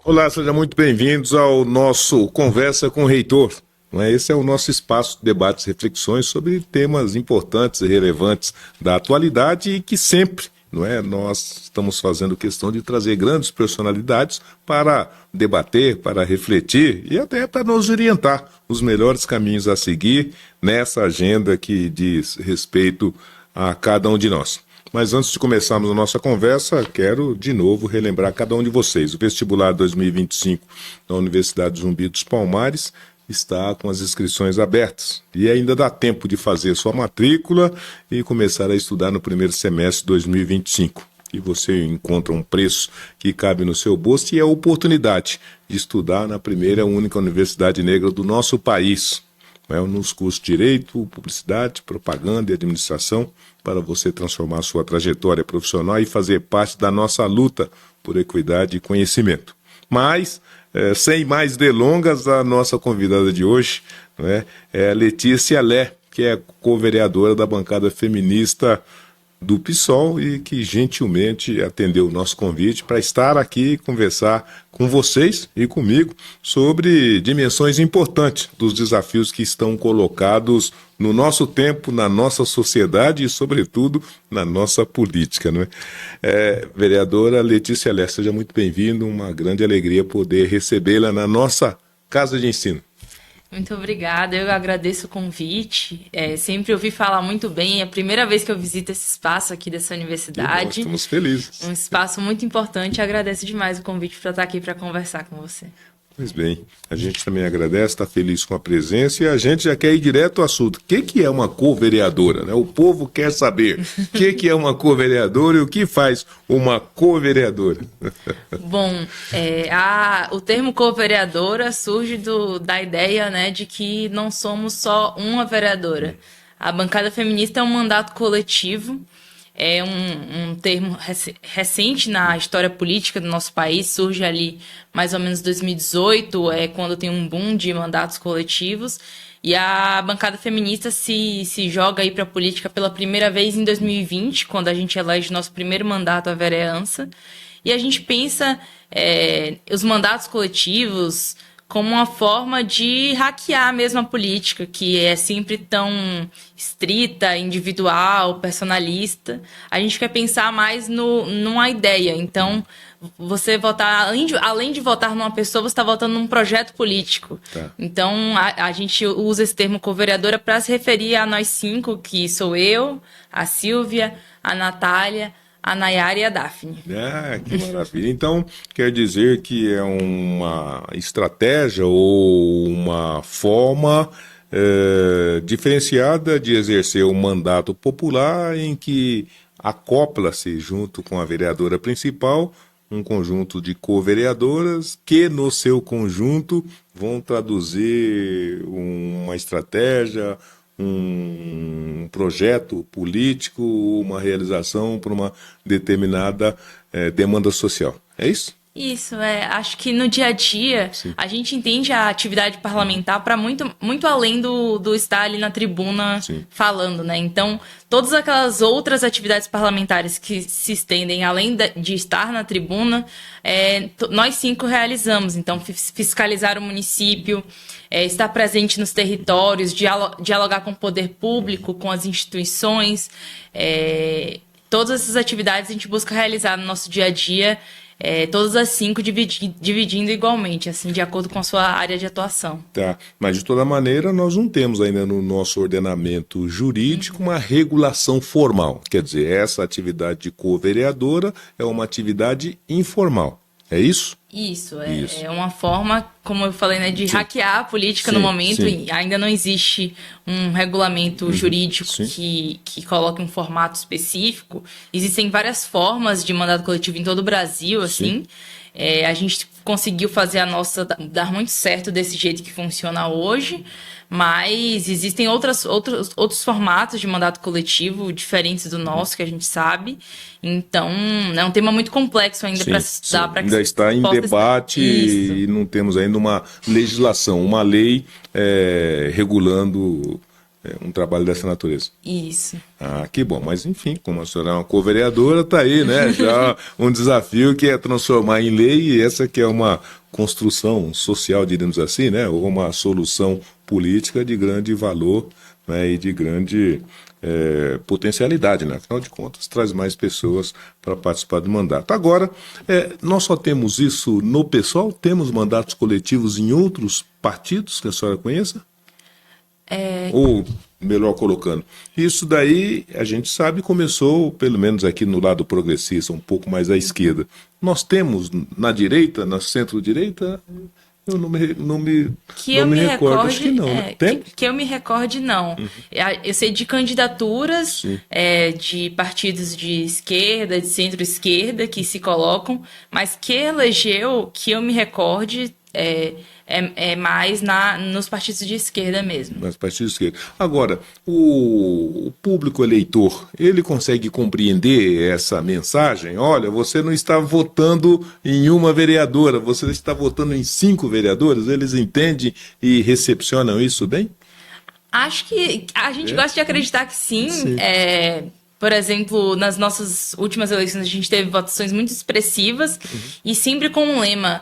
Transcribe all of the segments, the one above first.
Olá, sejam muito bem-vindos ao nosso Conversa com o Reitor. Esse é o nosso espaço de debates e reflexões sobre temas importantes e relevantes da atualidade e que sempre, nós estamos fazendo questão de trazer grandes personalidades para debater, para refletir e até para nos orientar os melhores caminhos a seguir nessa agenda que diz respeito a cada um de nós. Mas antes de começarmos a nossa conversa, quero de novo relembrar cada um de vocês. O vestibular 2025 da Universidade Zumbi dos Palmares está com as inscrições abertas e ainda dá tempo de fazer sua matrícula e começar a estudar no primeiro semestre de 2025. E você encontra um preço que cabe no seu bolso e é a oportunidade de estudar na primeira e única universidade negra do nosso país. Nos cursos de Direito, Publicidade, Propaganda e Administração, para você transformar sua trajetória profissional e fazer parte da nossa luta por equidade e conhecimento. Mas, sem mais delongas, a nossa convidada de hoje é a Letícia Lé, que é co-vereadora da bancada feminista do PSOL e que gentilmente atendeu o nosso convite para estar aqui e conversar com vocês e comigo sobre dimensões importantes dos desafios que estão colocados no nosso tempo, na nossa sociedade e, sobretudo, na nossa política. Vereadora Letícia Lé, seja muito bem-vinda, uma grande alegria poder recebê-la na nossa Casa de Ensino. Muito obrigada, eu agradeço o convite, sempre ouvi falar muito bem, é a primeira vez que eu visito esse espaço aqui dessa universidade. Nós estamos felizes. Um espaço muito importante, agradeço demais o convite para estar aqui para conversar com você. Pois bem, a gente também agradece, está feliz com a presença e a gente já quer ir direto ao assunto. O que é uma co-vereadora? O povo quer saber o que é uma co-vereadora e o que faz uma co-vereadora. Bom, o termo co-vereadora surge da ideia de que não somos só uma vereadora. A bancada feminista é um mandato coletivo. É um termo recente na história política do nosso país, surge ali mais ou menos 2018, quando tem um boom de mandatos coletivos, e a bancada feminista se joga aí para a política pela primeira vez em 2020, quando a gente elege nosso primeiro mandato à vereança, e a gente pensa os mandatos coletivos como uma forma de hackear mesmo a política, que é sempre tão estrita, individual, personalista. A gente quer pensar mais numa ideia. Então, você votar, além de votar numa pessoa, você está votando num projeto político. Tá. Então, a gente usa esse termo co-vereadora para se referir a nós 5, que sou eu, a Silvia, a Natália, a Nayara e a Daphne. Que maravilha. Então, quer dizer que é uma estratégia ou uma forma diferenciada de exercer o mandato popular em que acopla-se junto com a vereadora principal um conjunto de co-vereadoras que, no seu conjunto, vão traduzir uma estratégia, um projeto político, uma realização por uma determinada demanda social. É isso? Isso, acho que no dia a dia Sim. A gente entende a atividade parlamentar para muito além do estar ali na tribuna Sim. falando, Então, todas aquelas outras atividades parlamentares que se estendem além de estar na tribuna, nós 5 realizamos. Então, fiscalizar o município, estar presente nos territórios, dialogar com o poder público, com as instituições. Todas essas atividades a gente busca realizar no nosso dia a dia, todas as 5 dividindo igualmente, assim, de acordo com a sua área de atuação. Tá, mas de toda maneira nós não temos ainda no nosso ordenamento jurídico uma regulação formal. Quer dizer, essa atividade de co-vereadora é uma atividade informal. É isso? Isso. É uma forma, como eu falei, de Sim. hackear a política Sim. no momento. Sim. E ainda não existe um regulamento jurídico que coloque um formato específico. Existem várias formas de mandato coletivo em todo o Brasil, assim. A gente conseguiu fazer a nossa dar muito certo desse jeito que funciona hoje, mas existem outros formatos de mandato coletivo diferentes do nosso, que a gente sabe. Então, é um tema muito complexo ainda para se estudar. Para ainda está em debate e não temos ainda uma legislação, uma lei regulando um trabalho dessa natureza. Isso. Ah, que bom. Mas, enfim, como a senhora é uma co-vereadora, está aí, né? Já um desafio que é transformar em lei, e essa que é uma construção social, diríamos assim, né, ou uma solução política de grande valor, né, e de grande potencialidade, né? Afinal de contas, traz mais pessoas para participar do mandato. Agora, nós só temos isso no PSOL? Temos mandatos coletivos em outros partidos que a senhora conheça? Ou, melhor colocando, isso daí, a gente sabe, começou, pelo menos aqui no lado progressista, um pouco mais à esquerda. Nós temos na direita, na centro-direita, eu não me recordo, acho que não, né? Que eu me recorde, não. Eu sei de candidaturas de partidos de esquerda, de centro-esquerda, que se colocam, mas que elegeu, que eu me recorde, é mais nos partidos de esquerda mesmo. Nos partidos de esquerda. Agora, o público eleitor, ele consegue compreender essa mensagem? Olha, você não está votando em uma vereadora, você está votando em 5 vereadoras. Eles entendem e recepcionam isso bem? Acho que a gente gosta de acreditar que sim. Por exemplo, nas nossas últimas eleições, a gente teve votações muito expressivas e sempre com um lema: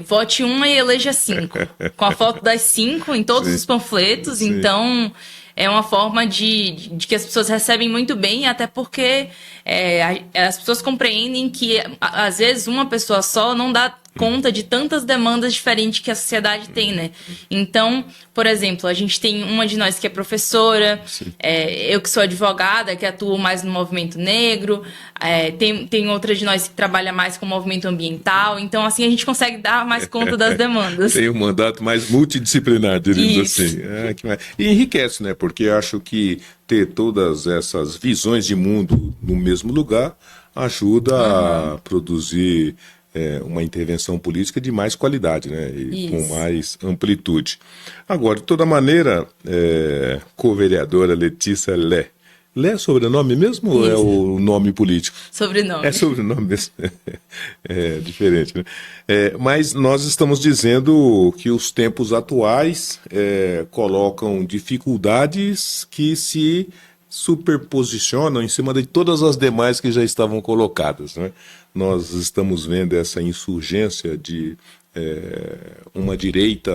vote uma e eleja 5. Com a foto das 5 em todos os panfletos. Sim. Então, é uma forma de que as pessoas recebem muito bem, até porque as pessoas compreendem que, às vezes, uma pessoa só não dá conta de tantas demandas diferentes que a sociedade tem, né? Então, por exemplo, a gente tem uma de nós que é professora, eu que sou advogada, que atuo mais no movimento negro, tem outra de nós que trabalha mais com o movimento ambiental, então, assim, a gente consegue dar mais conta das demandas. Tem um mandato mais multidisciplinar, diríamos assim. E enriquece, né? Porque acho que ter todas essas visões de mundo no mesmo lugar ajuda a produzir uma intervenção política de mais qualidade, né? E com mais amplitude. Agora, de toda maneira, co-vereadora Letícia Lé. Lé é sobrenome mesmo ou é o nome político? Sobrenome. É sobrenome mesmo. É diferente, né? Mas nós estamos dizendo que os tempos atuais colocam dificuldades que se superposicionam em cima de todas as demais que já estavam colocadas, né? Nós estamos vendo essa insurgência de uma direita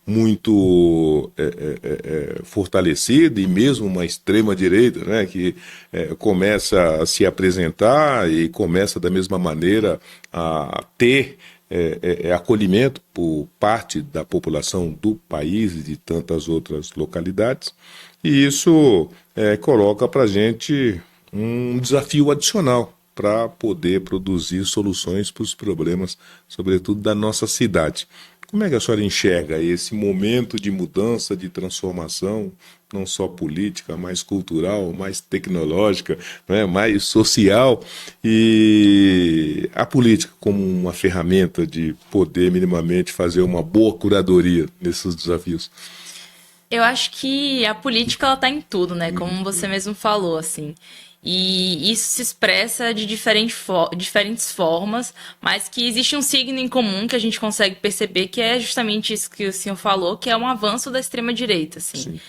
muito fortalecida e mesmo uma extrema-direita, né, que começa a se apresentar e começa da mesma maneira a ter acolhimento por parte da população do país e de tantas outras localidades. E isso coloca para a gente um desafio adicional para poder produzir soluções para os problemas, sobretudo da nossa cidade. Como é que a senhora enxerga esse momento de mudança, de transformação, não só política, mais cultural, mais tecnológica, né, mais social, e a política como uma ferramenta de poder minimamente fazer uma boa curadoria nesses desafios? Eu acho que a política ela está em tudo, né? Como você mesmo falou, assim. E isso se expressa de diferentes formas, mas que existe um signo em comum que a gente consegue perceber, que é justamente isso que o senhor falou, que é um avanço da extrema-direita, assim.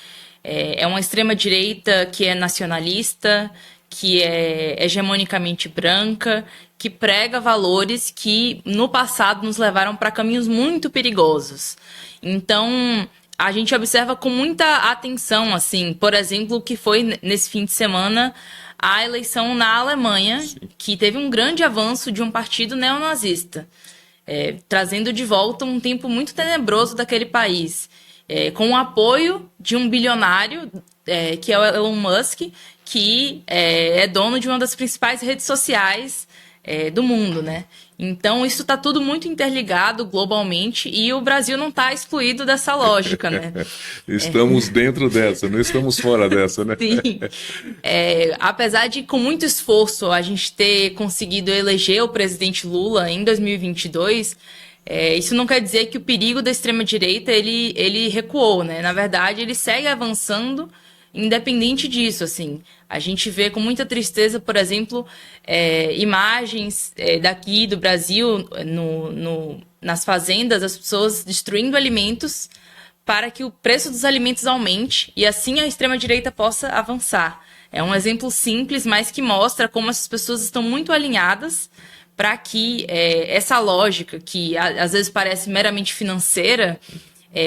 É uma extrema-direita que é nacionalista, que é hegemonicamente branca, que prega valores que no passado nos levaram para caminhos muito perigosos. Então, a gente observa com muita atenção, assim, por exemplo, o que foi nesse fim de semana a eleição na Alemanha, que teve um grande avanço de um partido neonazista, trazendo de volta um tempo muito tenebroso daquele país, com o apoio de um bilionário, que é o Elon Musk, que é dono de uma das principais redes sociais do mundo, né? Então, isso está tudo muito interligado globalmente e o Brasil não está excluído dessa lógica, né? Estamos dentro dessa, não estamos fora dessa, né? Sim. Apesar de, com muito esforço, a gente ter conseguido eleger o presidente Lula em 2022, isso não quer dizer que o perigo da extrema-direita ele recuou, né? Na verdade, ele segue avançando, independente disso, assim. A gente vê com muita tristeza, por exemplo, imagens daqui do Brasil, nas fazendas, as pessoas destruindo alimentos para que o preço dos alimentos aumente e assim a extrema-direita possa avançar. É um exemplo simples, mas que mostra como essas pessoas estão muito alinhadas para que essa lógica, que às vezes parece meramente financeira,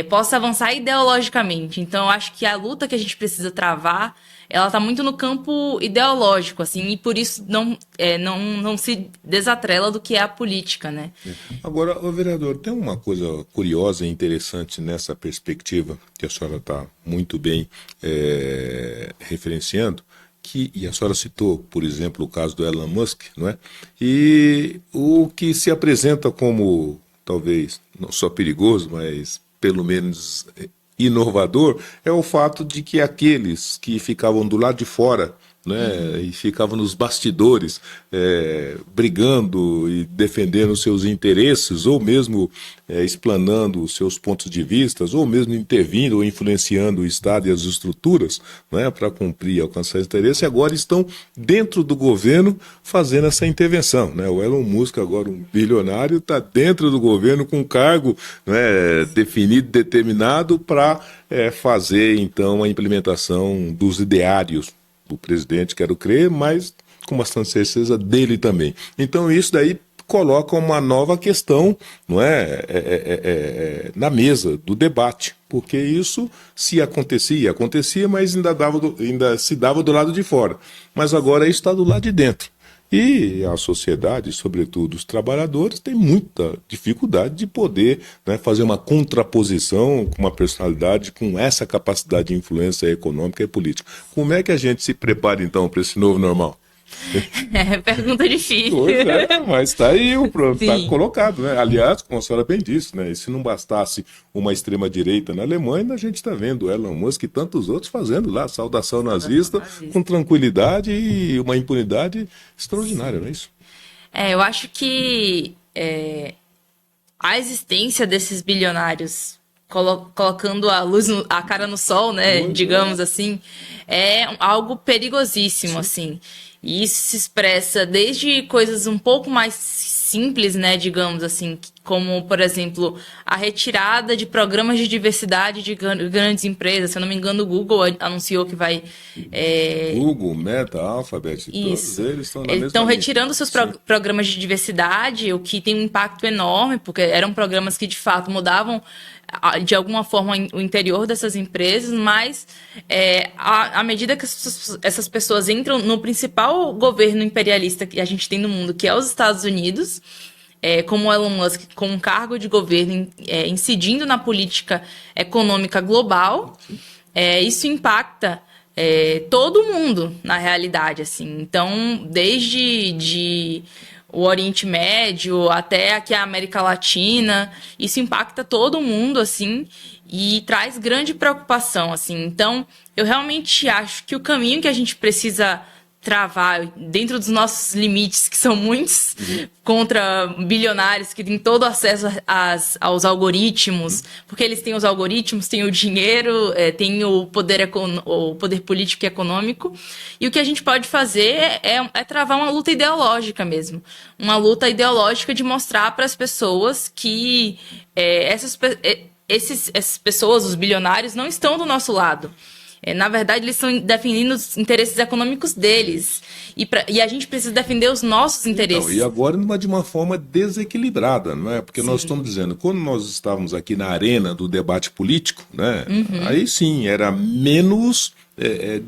possa avançar ideologicamente. Então, eu acho que a luta que a gente precisa travar, ela está muito no campo ideológico, assim, e por isso não se desatrela do que é a política, né? Agora, ô vereador, tem uma coisa curiosa e interessante nessa perspectiva, que a senhora está muito bem referenciando, e a senhora citou, por exemplo, o caso do Elon Musk, não é? E o que se apresenta como, talvez, não só perigoso, mas pelo menos inovador, é o fato de que aqueles que ficavam do lado de fora, né, e ficavam nos bastidores, brigando e defendendo seus interesses, ou mesmo explanando os seus pontos de vista, ou mesmo intervindo ou influenciando o Estado e as estruturas, né, para cumprir e alcançar esse interesse, agora estão dentro do governo fazendo essa intervenção. Né? O Elon Musk, agora um bilionário, está dentro do governo com um cargo, né, definido, determinado para fazer, então, a implementação dos ideários do presidente, quero crer, mas com bastante certeza dele também. Então isso daí coloca uma nova questão, não na mesa do debate, porque isso se acontecia, mas ainda se dava do lado de fora. Mas agora isso está do lado de dentro. E a sociedade, sobretudo os trabalhadores, têm muita dificuldade de poder, né, fazer uma contraposição com uma personalidade com essa capacidade de influência econômica e política. Como é que a gente se prepara, então, para esse novo normal? Pergunta difícil. Pois mas está aí, está colocado, né? Aliás, como a senhora bem disse, né? E se não bastasse uma extrema-direita na Alemanha, a gente está vendo Elon Musk e tantos outros fazendo lá saudação nazista com tranquilidade e uma impunidade extraordinária, não é isso? Eu acho que a existência desses bilionários colocando a cara no sol, né, digamos assim, é algo perigosíssimo, assim. E isso se expressa desde coisas um pouco mais simples, né, digamos assim, como, por exemplo, a retirada de programas de diversidade de grandes empresas. Se eu não me engano, o Google anunciou que vai... Google, Meta, Alphabet, todos eles estão na mesma linha. Estão retirando seus programas de diversidade, o que tem um impacto enorme, porque eram programas que, de fato, mudavam de alguma forma o interior dessas empresas, mas à medida que essas pessoas entram no principal governo imperialista que a gente tem no mundo, que é os Estados Unidos, como o Elon Musk, com um cargo de governo incidindo na política econômica global, isso impacta todo mundo, na realidade, assim. Então, desde o Oriente Médio até aqui a América Latina, isso impacta todo mundo, assim, e traz grande preocupação, assim. Então, eu realmente acho que o caminho que a gente precisa travar dentro dos nossos limites, que são muitos, contra bilionários que têm todo acesso aos algoritmos, porque eles têm os algoritmos, têm o dinheiro, têm o poder político e econômico, e o que a gente pode fazer é travar uma luta ideológica mesmo, uma luta ideológica de mostrar para as pessoas que essas pessoas, os bilionários, não estão do nosso lado. Na verdade, eles estão defendendo os interesses econômicos deles. E a gente precisa defender os nossos interesses. Então, e agora de uma forma desequilibrada, não é? Porque nós estamos dizendo, quando nós estávamos aqui na arena do debate político, né, aí sim, era menos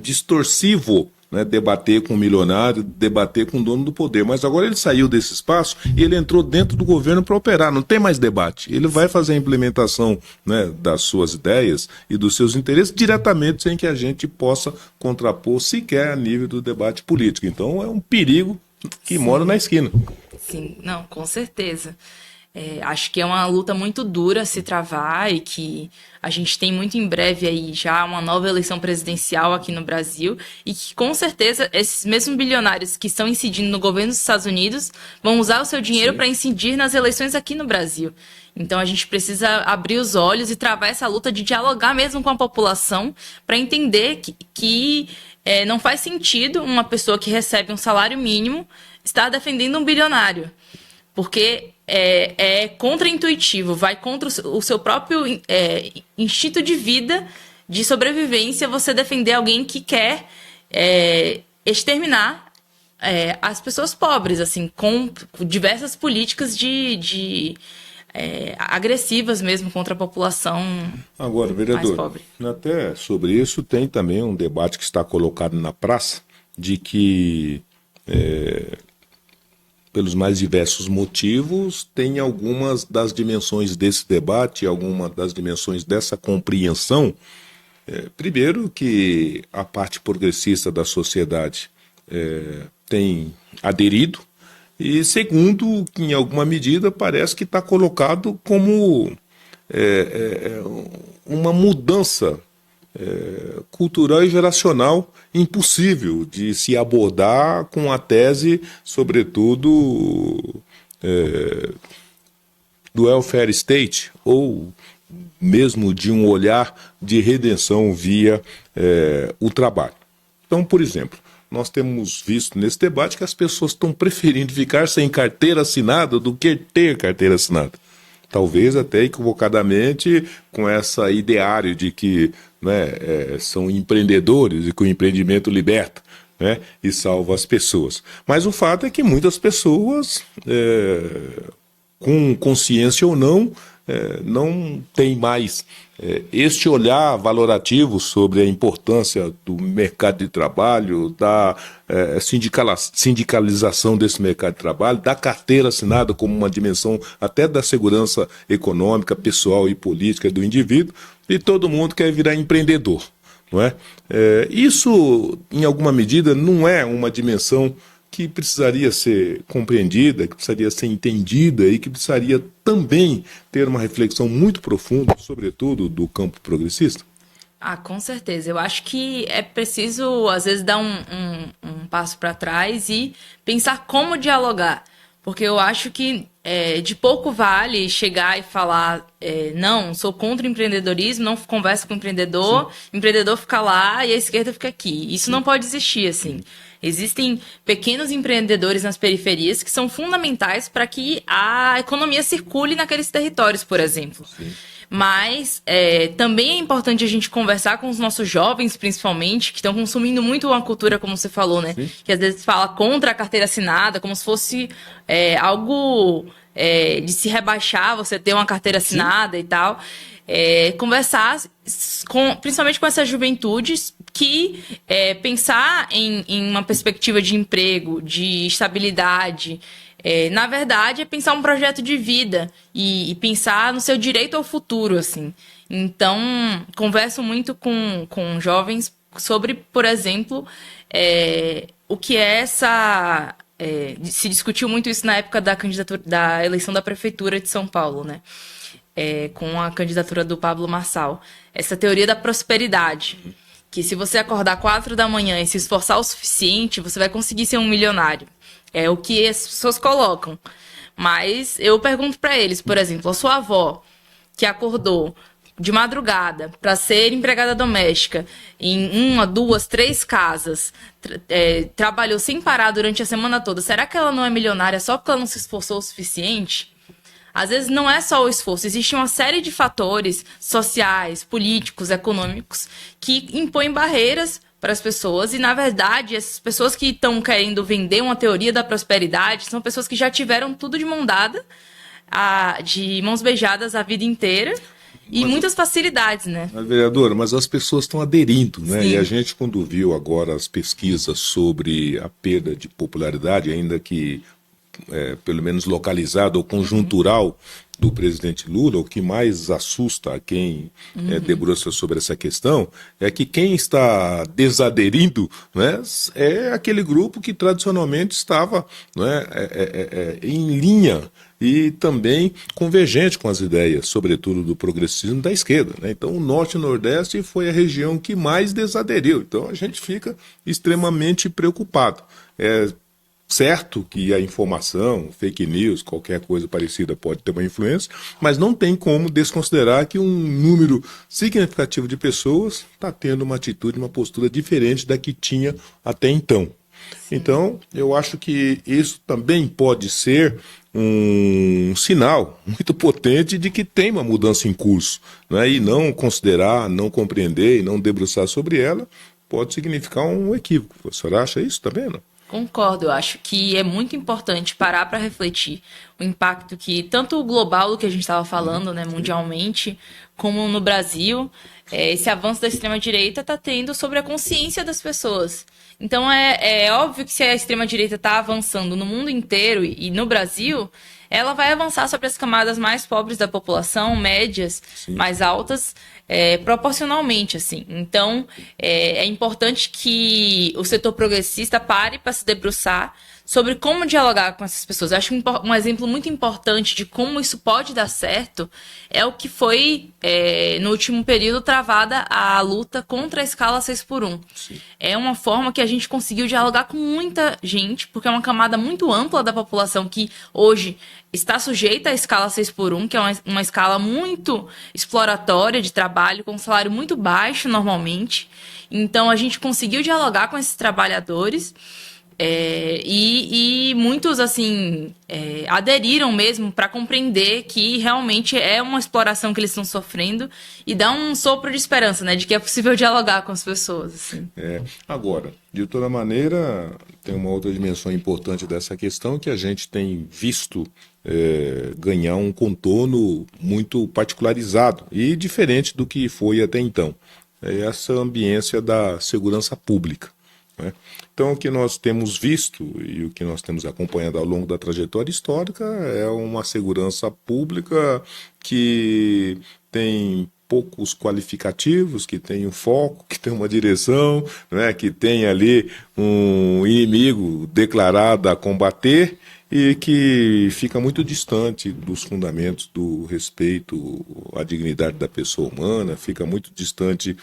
distorsivo, né, debater com o milionário, debater com o dono do poder. Mas agora ele saiu desse espaço e ele entrou dentro do governo para operar. Não tem mais debate. Ele vai fazer a implementação, né, das suas ideias e dos seus interesses diretamente, sem que a gente possa contrapor sequer a nível do debate político. Então é um perigo que mora na esquina. Sim, não, com certeza. Acho que é uma luta muito dura a se travar e que a gente tem muito em breve aí já uma nova eleição presidencial aqui no Brasil e que com certeza esses mesmos bilionários que estão incidindo no governo dos Estados Unidos vão usar o seu dinheiro para incidir nas eleições aqui no Brasil. Então a gente precisa abrir os olhos e travar essa luta de dialogar mesmo com a população para entender que não faz sentido uma pessoa que recebe um salário mínimo estar defendendo um bilionário. Porque é contraintuitivo, vai contra o seu próprio instinto de vida, de sobrevivência, você defender alguém que quer exterminar as pessoas pobres, assim, com diversas políticas agressivas mesmo contra a população Agora, mais vereador, pobre. até sobre isso tem também um debate que está colocado na praça de que, pelos mais diversos motivos, tem algumas das dimensões desse debate, algumas das dimensões dessa compreensão. Primeiro, que a parte progressista da sociedade tem aderido, e segundo, que em alguma medida parece que está colocado como uma mudança cultural e geracional impossível de se abordar com a tese, sobretudo, do welfare state, ou mesmo de um olhar de redenção via o trabalho. Então, por exemplo, nós temos visto nesse debate que as pessoas estão preferindo ficar sem carteira assinada do que ter carteira assinada. Talvez até equivocadamente com essa ideário de que, né, são empreendedores e que o empreendimento liberta, né, e salva as pessoas. Mas o fato é que muitas pessoas, com consciência ou não tem mais este olhar valorativo sobre a importância do mercado de trabalho, da sindicalização desse mercado de trabalho, da carteira assinada como uma dimensão até da segurança econômica, pessoal e política do indivíduo, e todo mundo quer virar empreendedor, não é? Isso, em alguma medida, não é uma dimensão que precisaria ser compreendida, que precisaria ser entendida e que precisaria também ter uma reflexão muito profunda, sobretudo do campo progressista? Com certeza. Eu acho que é preciso, às vezes, dar um passo para trás e pensar como dialogar. Porque eu acho que de pouco vale chegar e falar não, sou contra o empreendedorismo, não converso com o empreendedor, o empreendedor fica lá e a esquerda fica aqui. Isso não pode existir, assim. Existem pequenos empreendedores nas periferias que são fundamentais para que a economia circule naqueles territórios, por exemplo. Sim. Mas também é importante a gente conversar com os nossos jovens, principalmente, que estão consumindo muito uma cultura, como você falou, né? Sim. Que às vezes fala contra a carteira assinada, como se fosse algo de se rebaixar, você ter uma carteira assinada. Sim. E tal. Conversar principalmente com essas juventudes que pensar em uma perspectiva de emprego, de estabilidade, na verdade é pensar um projeto de vida e pensar no seu direito ao futuro, assim. Então, converso muito com jovens sobre, por exemplo, o que é essa... se discutiu muito isso na época da eleição da Prefeitura de São Paulo, né? Com a candidatura do Pablo Marçal. Essa teoria da prosperidade. Que se você acordar 4 da manhã e se esforçar o suficiente, você vai conseguir ser um milionário. É o que as pessoas colocam. Mas eu pergunto para eles, por exemplo, a sua avó, que acordou de madrugada para ser empregada doméstica em 1, 2, 3 casas, trabalhou sem parar durante a semana toda, será que ela não é milionária só porque ela não se esforçou o suficiente? Às vezes não é só o esforço, existe uma série de fatores sociais, políticos, econômicos que impõem barreiras para as pessoas e, na verdade, essas pessoas que estão querendo vender uma teoria da prosperidade são pessoas que já tiveram tudo de mão dada, de mãos beijadas a vida inteira e muitas facilidades, né? Vereadora, mas as pessoas estão aderindo, né? Sim. E a gente, quando viu agora as pesquisas sobre a perda de popularidade, ainda que pelo menos localizado ou conjuntural do presidente Lula, o que mais assusta a quem debruça sobre essa questão é que quem está desaderindo, né, é aquele grupo que tradicionalmente estava, né, em linha e também convergente com as ideias, sobretudo do progressismo da esquerda, né? Então o Norte e o Nordeste foi a região que mais desaderiu. Então a gente fica extremamente preocupado. Certo que a informação, fake news, qualquer coisa parecida pode ter uma influência, mas não tem como desconsiderar que um número significativo de pessoas está tendo uma atitude, uma postura diferente da que tinha até então. Sim. Então, eu acho que isso também pode ser um sinal muito potente de que tem uma mudança em curso, né? E não considerar, não compreender e não debruçar sobre ela pode significar um equívoco. A senhora acha isso também, não? Concordo, eu acho que é muito importante parar para refletir o impacto que, tanto o global do que a gente estava falando, né, mundialmente, como no Brasil, esse avanço da extrema-direita está tendo sobre a consciência das pessoas. Então é óbvio que se a extrema-direita está avançando no mundo inteiro e no Brasil, ela vai avançar sobre as camadas mais pobres da população, médias, sim, mais altas, proporcionalmente, assim. Então, é importante que o setor progressista pare para se debruçar sobre como dialogar com essas pessoas. Eu acho um exemplo muito importante de como isso pode dar certo é o que foi, no último período, travada a luta contra a escala 6x1. Sim. É uma forma que a gente conseguiu dialogar com muita gente, porque é uma camada muito ampla da população que hoje está sujeita à escala 6x1, que é uma escala muito exploratória de trabalho, com um salário muito baixo normalmente. Então, a gente conseguiu dialogar com esses trabalhadores e muitos, assim, aderiram mesmo para compreender que realmente é uma exploração que eles estão sofrendo e dá um sopro de esperança, né, de que é possível dialogar com as pessoas. Assim. Agora, de toda maneira, tem uma outra dimensão importante dessa questão que a gente tem visto ganhar um contorno muito particularizado e diferente do que foi até então. Essa ambiência da segurança pública. Né? Então, o que nós temos visto e o que nós temos acompanhado ao longo da trajetória histórica é uma segurança pública que tem poucos qualificativos, que tem um foco, que tem uma direção, né, que tem ali um inimigo declarado a combater e que fica muito distante dos fundamentos do respeito à dignidade da pessoa humana, fica muito distante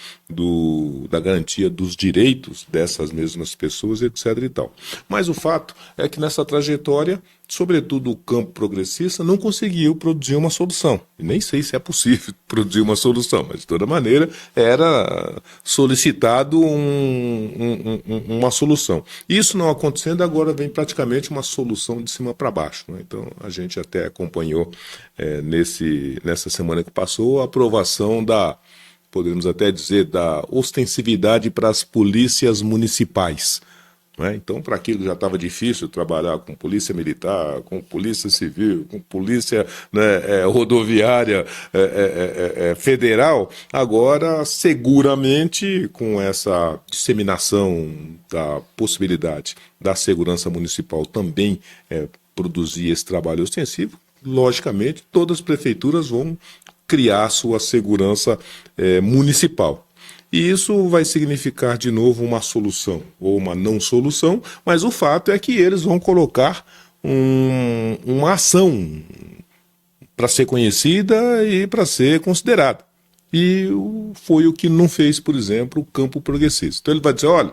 da garantia dos direitos dessas mesmas pessoas, etc. e tal. Mas o fato é que nessa trajetória, sobretudo o campo progressista, não conseguiu produzir uma solução. E nem sei se é possível produzir uma solução, mas de toda maneira era solicitado uma solução. Isso não acontecendo, agora vem praticamente uma solução de cima para baixo. Né? Então a gente até acompanhou nessa semana que passou a aprovação podemos até dizer, da ostensividade para as polícias municipais. Então, para aquilo já estava difícil trabalhar com polícia militar, com polícia civil, com polícia rodoviária federal, agora seguramente com essa disseminação da possibilidade da segurança municipal também produzir esse trabalho ostensivo, logicamente todas as prefeituras vão criar sua segurança municipal. E isso vai significar, de novo, uma solução ou uma não solução, mas o fato é que eles vão colocar uma ação para ser conhecida e para ser considerada. E foi o que não fez, por exemplo, o campo progressista. Então ele vai dizer, olha,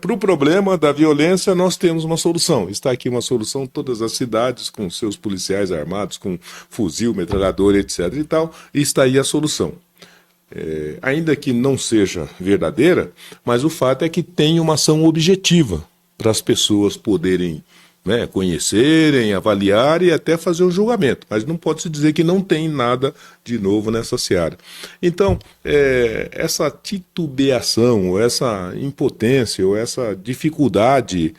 para o problema da violência nós temos uma solução. Está aqui uma solução, todas as cidades com seus policiais armados, com fuzil, metralhadora, etc. e tal, e está aí a solução. Ainda que não seja verdadeira, mas o fato é que tem uma ação objetiva para as pessoas poderem conhecerem, avaliar e até fazer um julgamento. Mas não pode se dizer que não tem nada de novo nessa seara. Então, essa titubeação, ou essa impotência, ou essa dificuldade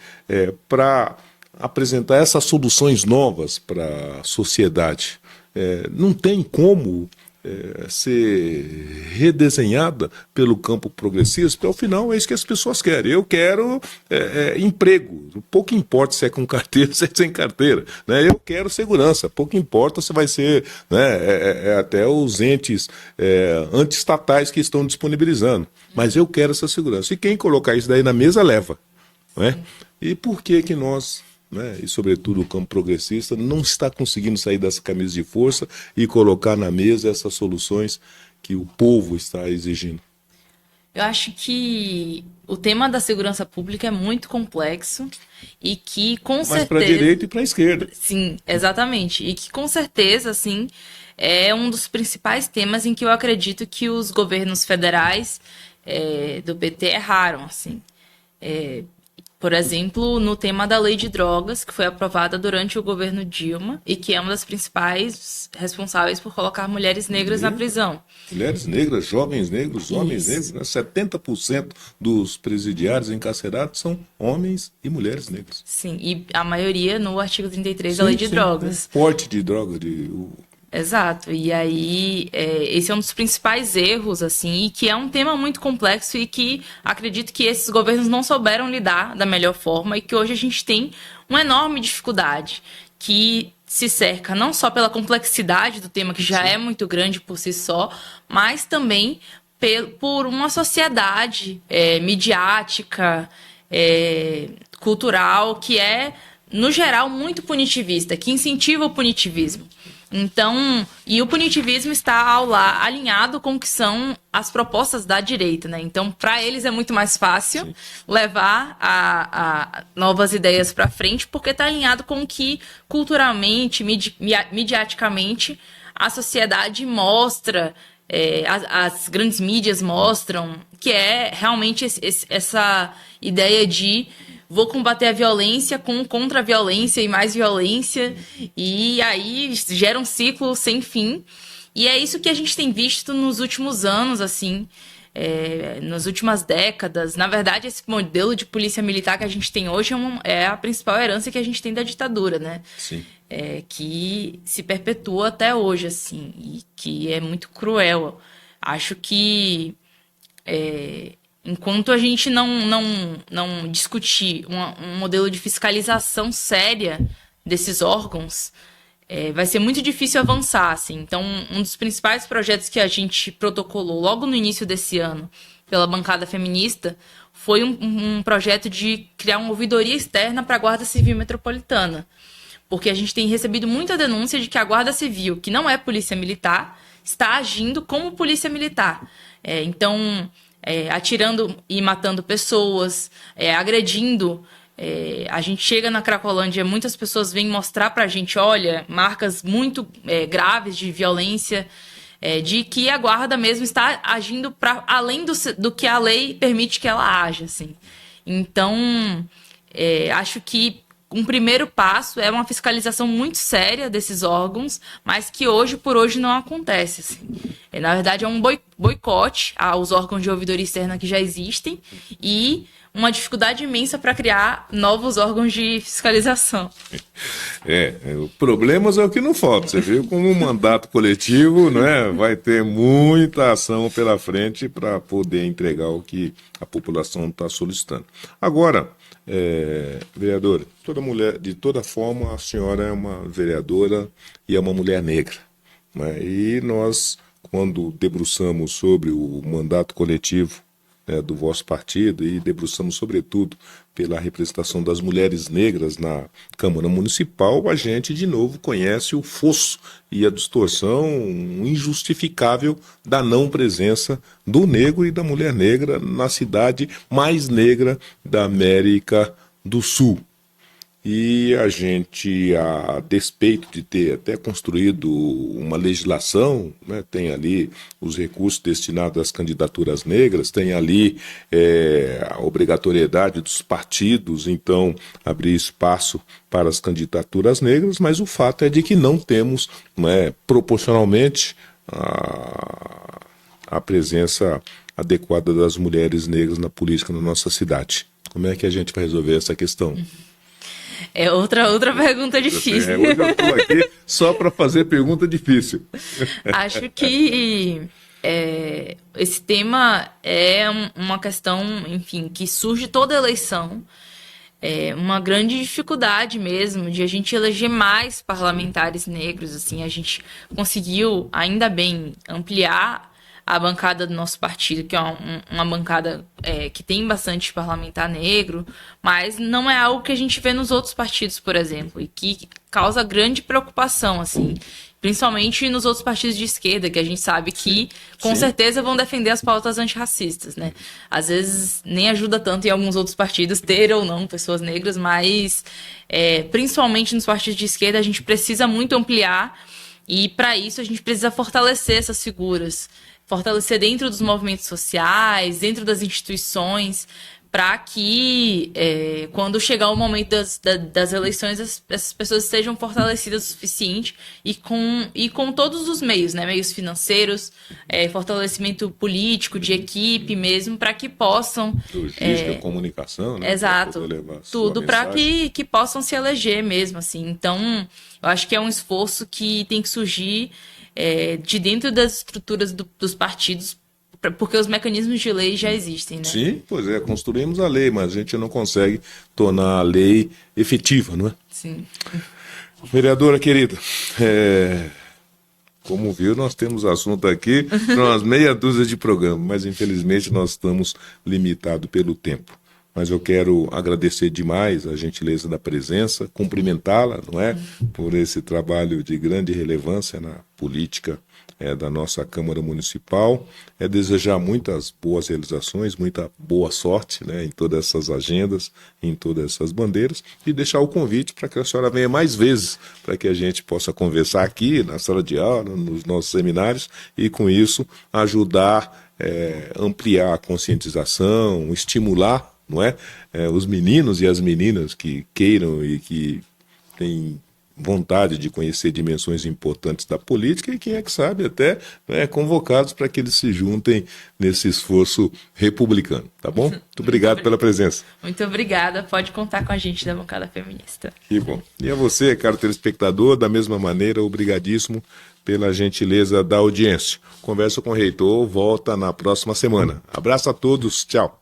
para apresentar essas soluções novas para a sociedade, não tem como ser redesenhada pelo campo progressista, porque ao final é isso que as pessoas querem. Eu quero emprego, pouco importa se é com carteira ou se é sem carteira, né? Eu quero segurança, pouco importa se vai ser até os entes antiestatais que estão disponibilizando, mas eu quero essa segurança. E quem colocar isso daí na mesa leva. Né? E por que nós... e sobretudo o campo progressista não está conseguindo sair dessa camisa de força e colocar na mesa essas soluções que o povo está exigindo? Eu acho que o tema da segurança pública é muito complexo e que com certeza... Mas para a direita e para a esquerda. Sim, exatamente. E que com certeza, assim, é um dos principais temas em que eu acredito que os governos federais do PT erraram, assim. Por exemplo, no tema da lei de drogas, que foi aprovada durante o governo Dilma e que é uma das principais responsáveis por colocar mulheres negras na prisão. Mulheres negras, jovens negros, homens negros, né? 70% dos presidiários encarcerados são homens e mulheres negras. Sim, e a maioria no artigo 33 da lei de drogas. Porte de droga, Exato, e aí esse é um dos principais erros, assim, e que é um tema muito complexo e que acredito que esses governos não souberam lidar da melhor forma e que hoje a gente tem uma enorme dificuldade que se cerca não só pela complexidade do tema, que já é muito grande por si só, mas também por uma sociedade midiática, cultural, que é, no geral, muito punitivista, que incentiva o punitivismo. Então, e o punitivismo está alinhado com o que são as propostas da direita, né? Então, para eles é muito mais fácil levar a novas ideias para frente, porque está alinhado com o que culturalmente, midiaticamente, a sociedade mostra, as grandes mídias mostram, que é realmente essa ideia de vou combater a violência contra a violência e mais violência, e aí gera um ciclo sem fim. E é isso que a gente tem visto nos últimos anos, assim, nas últimas décadas. Na verdade, esse modelo de polícia militar que a gente tem hoje é a principal herança que a gente tem da ditadura, né? Sim. Que se perpetua até hoje, assim, e que é muito cruel. Acho que enquanto a gente não discutir um modelo de fiscalização séria desses órgãos, vai ser muito difícil avançar, assim. Então, um dos principais projetos que a gente protocolou logo no início desse ano, pela bancada feminista, foi um projeto de criar uma ouvidoria externa para a Guarda Civil Metropolitana. Porque a gente tem recebido muita denúncia de que a Guarda Civil, que não é polícia militar, está agindo como polícia militar. Então, atirando e matando pessoas, agredindo. A gente chega na Cracolândia, muitas pessoas vêm mostrar pra gente, olha, marcas muito graves de violência, de que a guarda mesmo está agindo para além do que a lei permite que ela haja, assim. Então, acho que um primeiro passo é uma fiscalização muito séria desses órgãos, mas que hoje por hoje não acontece. Assim. Na verdade, é um boicote aos órgãos de ouvidoria externa que já existem e uma dificuldade imensa para criar novos órgãos de fiscalização. Problemas é o que não falta. Você viu como um mandato coletivo, né, vai ter muita ação pela frente para poder entregar o que a população está solicitando. Agora, vereadora, toda mulher, de toda forma, a senhora é uma vereadora e é uma mulher negra, né? E nós, quando debruçamos sobre o mandato coletivo, né, do vosso partido e debruçamos sobretudo pela representação das mulheres negras na Câmara Municipal, a gente de novo conhece o fosso e a distorção injustificável da não presença do negro e da mulher negra na cidade mais negra da América do Sul. E a gente, a despeito de ter até construído uma legislação, né, tem ali os recursos destinados às candidaturas negras, tem ali a obrigatoriedade dos partidos, então, abrir espaço para as candidaturas negras, mas o fato é de que não temos, né, proporcionalmente a presença adequada das mulheres negras na política na nossa cidade. Como é que a gente vai resolver essa questão? É outra pergunta difícil. Hoje eu estou aqui só para fazer pergunta difícil. Acho que esse tema é uma questão, enfim, que surge toda eleição. É uma grande dificuldade mesmo de a gente eleger mais parlamentares negros. Assim, a gente conseguiu, ainda bem, ampliar a bancada do nosso partido, que é uma bancada que tem bastante parlamentar negro, mas não é algo que a gente vê nos outros partidos, por exemplo, e que causa grande preocupação, assim, principalmente nos outros partidos de esquerda, que a gente sabe que, com certeza, vão defender as pautas antirracistas, né? Às vezes, nem ajuda tanto em alguns outros partidos ter ou não pessoas negras, mas, principalmente nos partidos de esquerda, a gente precisa muito ampliar, e, para isso, a gente precisa fortalecer essas figuras, fortalecer dentro dos movimentos sociais, dentro das instituições, para que quando chegar o momento das eleições, essas pessoas estejam fortalecidas o suficiente e com todos os meios, né? Meios financeiros, fortalecimento político, de equipe mesmo, para que possam... Logística, comunicação, né? Exato. Tudo para que possam se eleger mesmo, assim. Então, eu acho que é um esforço que tem que surgir de dentro das estruturas dos partidos, porque os mecanismos de lei já existem, né? Sim, pois é, construímos a lei, mas a gente não consegue tornar a lei efetiva, não é? Sim. Vereadora querida, como viu, nós temos assunto aqui para umas meia dúzia de programas, mas infelizmente nós estamos limitados pelo tempo. Mas eu quero agradecer demais a gentileza da presença, cumprimentá-la, não é? Por esse trabalho de grande relevância na política da nossa Câmara Municipal, desejar muitas boas realizações, muita boa sorte, né, em todas essas agendas, em todas essas bandeiras, e deixar o convite para que a senhora venha mais vezes, para que a gente possa conversar aqui na sala de aula, nos nossos seminários, e com isso ajudar, ampliar a conscientização, estimular, não é? Os meninos e as meninas que queiram e que têm vontade de conhecer dimensões importantes da política e quem é que sabe até convocados para que eles se juntem nesse esforço republicano, tá bom? Muito obrigado pela presença. Muito obrigada, pode contar com a gente da Bancada Feminista. Que bom. E a você, caro telespectador, da mesma maneira, obrigadíssimo pela gentileza da audiência. Conversa com o Reitor volta na próxima semana. Abraço a todos, tchau.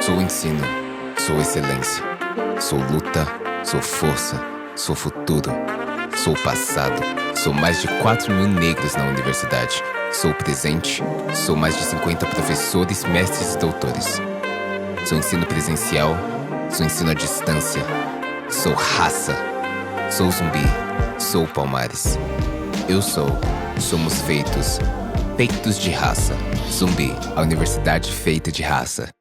Sou ensino, sou excelência, sou luta, sou força, sou futuro, sou passado, sou mais de 4.000 negros na universidade, sou presente, sou mais de 50 professores, mestres e doutores. Sou ensino presencial, sou ensino à distância, sou raça, sou Zumbi, sou Palmares. Eu sou, somos feitos de raça. Zumbi, a universidade feita de raça.